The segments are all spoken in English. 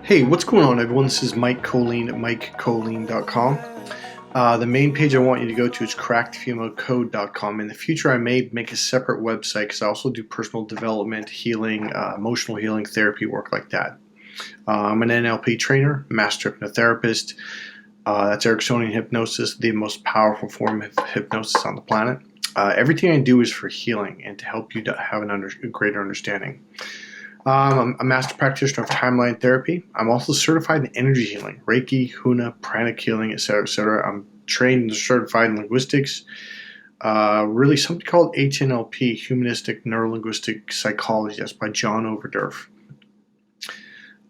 Hey, what's going on, everyone? This is Mike Kollin at MikeKollin.com. The main page I want you to go to is crackedfemalcode.com. In the future, I may make a separate website because I also do personal development, healing, emotional healing, therapy work like that. I'm an NLP trainer, master hypnotherapist. That's Ericksonian hypnosis, the most powerful form of hypnosis on the planet. Everything I do is for healing and to help you to have a greater understanding. I'm a master practitioner of timeline therapy. I'm also certified in energy healing, Reiki, Huna, pranic healing, etc., etc. I'm trained and certified in linguistics, really something called HNLP, Humanistic Neurolinguistic Psychology. That's by John Overdurf.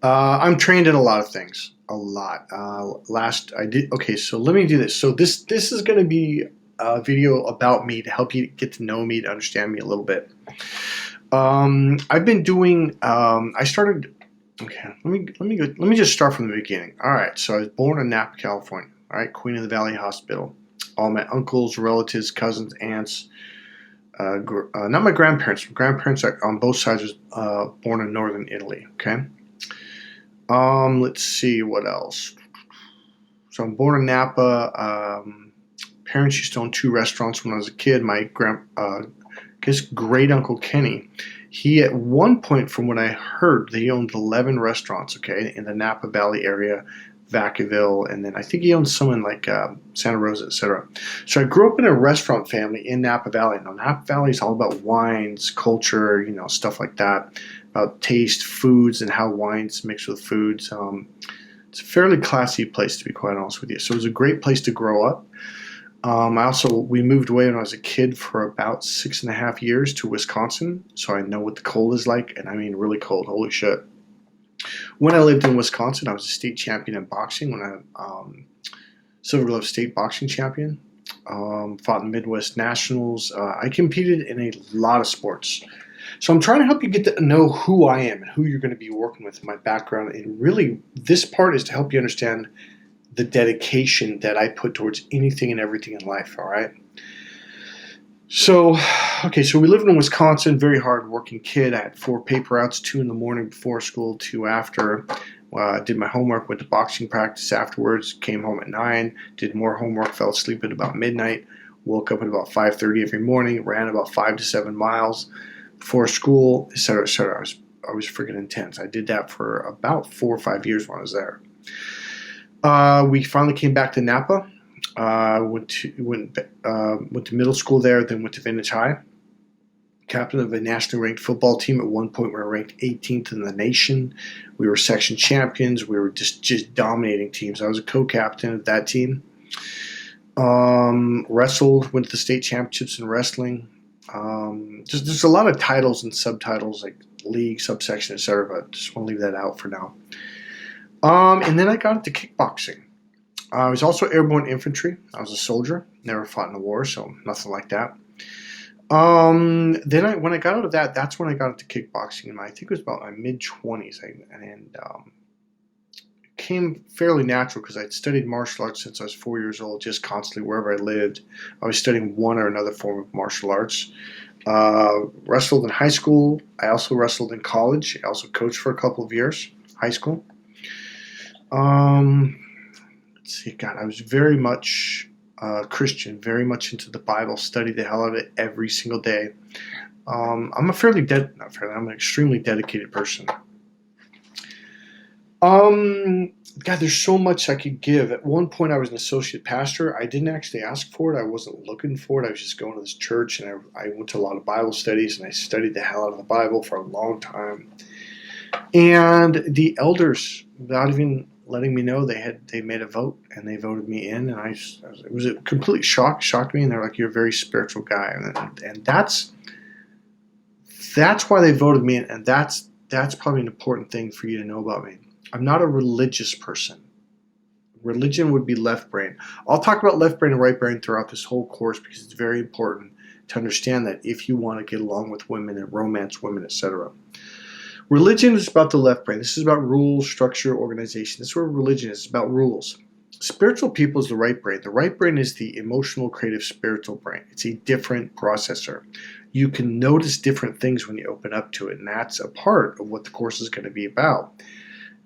I'm trained in a lot of things, a lot. So let me do this. So this is going to be a video about me to help you get to know me, to understand me a little bit. I've been doing. I started. Okay, let me just start from the beginning. All right, so I was born in Napa, California. All right, Queen of the Valley Hospital. All my uncles, relatives, cousins, aunts. Not my grandparents. My grandparents on both sides was born in northern Italy. Okay. Let's see what else. So I'm born in Napa. Parents used to own 2 restaurants when I was a kid. My great uncle Kenny, he at one point, from what I heard, he owned 11 restaurants, okay, in the Napa Valley area, Vacaville, and then I think he owned some in like Santa Rosa, etc. So I grew up in a restaurant family in Napa Valley. Now Napa Valley is all about wines, culture, stuff like that, about taste, foods, and how wines mix with foods. It's a fairly classy place, to be quite honest with you. So it was a great place to grow up. We moved away when I was a kid for about 6.5 years to Wisconsin, so I know what the cold is like, and I mean really cold. Holy shit! When I lived in Wisconsin, I was a state champion in boxing. Silver glove state boxing champion. Fought in Midwest Nationals. I competed in a lot of sports. So I'm trying to help you get to know who I am and who you're going to be working with in my background. And really, this part is to help you understand the dedication that I put towards anything and everything in life, all right? So we lived in Wisconsin, very hard-working kid. I had 4 paper routes, 2 in the morning before school, 2 after. Did my homework, went to boxing practice afterwards, came home at 9, did more homework, fell asleep at about midnight, woke up at about 5:30 every morning, ran about 5 to 7 miles before school, etc., etc. I was freaking intense. I did that for about 4 or 5 years when I was there. We finally came back to Napa. Went to middle school there, then went to Vintage High. Captain of a nationally ranked football team. At one point, we were ranked 18th in the nation. We were section champions. We were just dominating teams. I was a co-captain of that team. Wrestled, went to the state championships in wrestling. There's a lot of titles and subtitles like league, subsection, etc. But just want to leave that out for now. And then I got into kickboxing. I was also airborne infantry. I was a soldier. Never fought in a war, so nothing like that. When I got out of that, that's when I got into kickboxing. I think it was about my mid-20s. It came fairly natural because I'd studied martial arts since I was 4 years old, just constantly wherever I lived. I was studying one or another form of martial arts. Wrestled in high school. I also wrestled in college. I also coached for a couple of years, high school. Let's see, God, I was very much Christian, very much into the Bible, studied the hell out of it every single day. I'm an extremely dedicated person. God, there's so much I could give. At one point, I was an associate pastor. I didn't actually ask for it. I wasn't looking for it. I was just going to this church, and I went to a lot of Bible studies, and I studied the hell out of the Bible for a long time. And the elders, without even letting me know, they made a vote and they voted me in, and it was a complete shocked me, and they're like, "You're a very spiritual guy," and that's why they voted me in, and that's probably an important thing for you to know about me. I'm not a religious person. Religion would be left brain. I'll talk about left brain and right brain throughout this whole course because it's very important to understand that if you want to get along with women and romance women, etc. Religion is about the left brain. This is about rules, structure, organization. This is where religion is about rules. Spiritual people is the right brain. The right brain is the emotional, creative, spiritual brain. It's a different processor. You can notice different things when you open up to it, and that's a part of what the course is going to be about.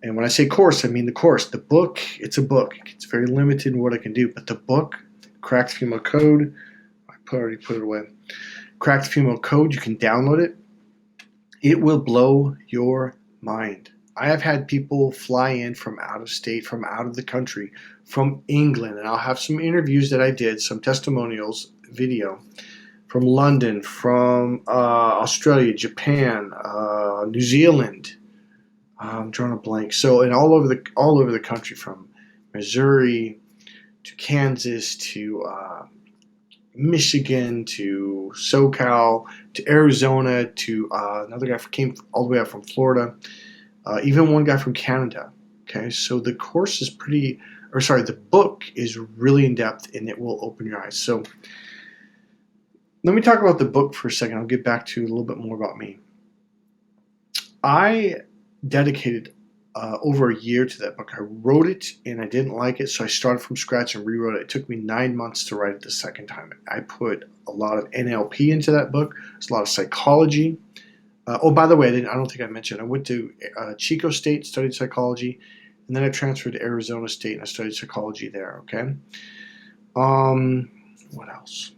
And when I say course, I mean the course. The book, it's a book. It's very limited in what I can do. But the book, Cracked Female Code, I already put it away. Cracked Female Code, you can download it. It will blow your mind. I have had people fly in from out of state, from out of the country, from England, and I'll have some interviews that I did, some testimonials video from London, from Australia, Japan, New Zealand. I'm drawing a blank. So, and all over the country, from Missouri to Kansas to Michigan to SoCal to Arizona to another guy came all the way up from Florida, even one guy from Canada. Okay, so the course is the book is really in depth and it will open your eyes. So let me talk about the book for a second. I'll get back to a little bit more about me. I dedicated over a year to that book. I wrote it and I didn't like it, so I started from scratch and rewrote it. It took me 9 months to write it the second time. I put a lot of NLP into that book. There's a lot of psychology. By the way, I don't think I mentioned, I went to Chico State, studied psychology, and then I transferred to Arizona State and I studied psychology there, okay? What else?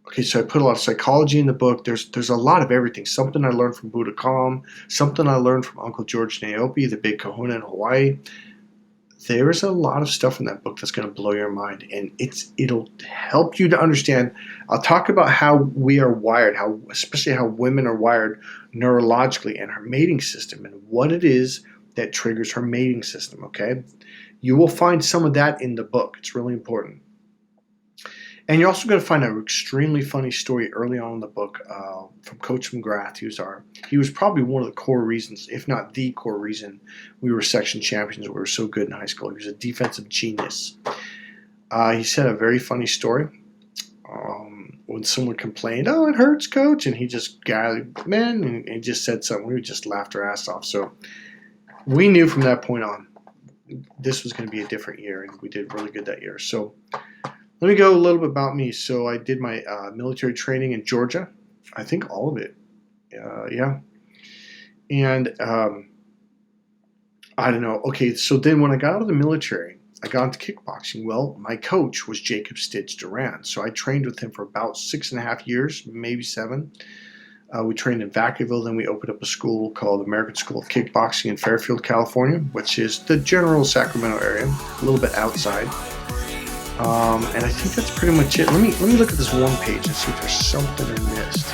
Okay, so I put a lot of psychology in the book. There's a lot of everything. Something I learned from Buddha Calm, something I learned from Uncle George Naopi, the big kahuna in Hawaii. There is a lot of stuff in that book that's going to blow your mind, and it'll help you to understand. I'll talk about how we are wired, especially how women are wired neurologically and her mating system and what it is that triggers her mating system, okay? You will find some of that in the book. It's really important. And you're also going to find an extremely funny story early on in the book from Coach McGrath. He was probably one of the core reasons, if not the core reason, we were section champions. We were so good in high school. He was a defensive genius. He said a very funny story when someone complained, "Oh, it hurts, Coach," and he just gathered men and he just said something. We just laughed our ass off. So we knew from that point on this was going to be a different year, and we did really good that year. So let me go a little bit about me. So I did my military training in Georgia. I think all of it. Yeah. And I don't know. Okay, so then when I got out of the military, I got into kickboxing. Well, my coach was Jacob Stitch Duran. So I trained with him for about 6.5 years, maybe 7. We trained in Vacaville. Then we opened up a school called American School of Kickboxing in Fairfield, California, which is the general Sacramento area, a little bit outside. And I think that's pretty much it. Let me look at this one page and see if there's something I missed.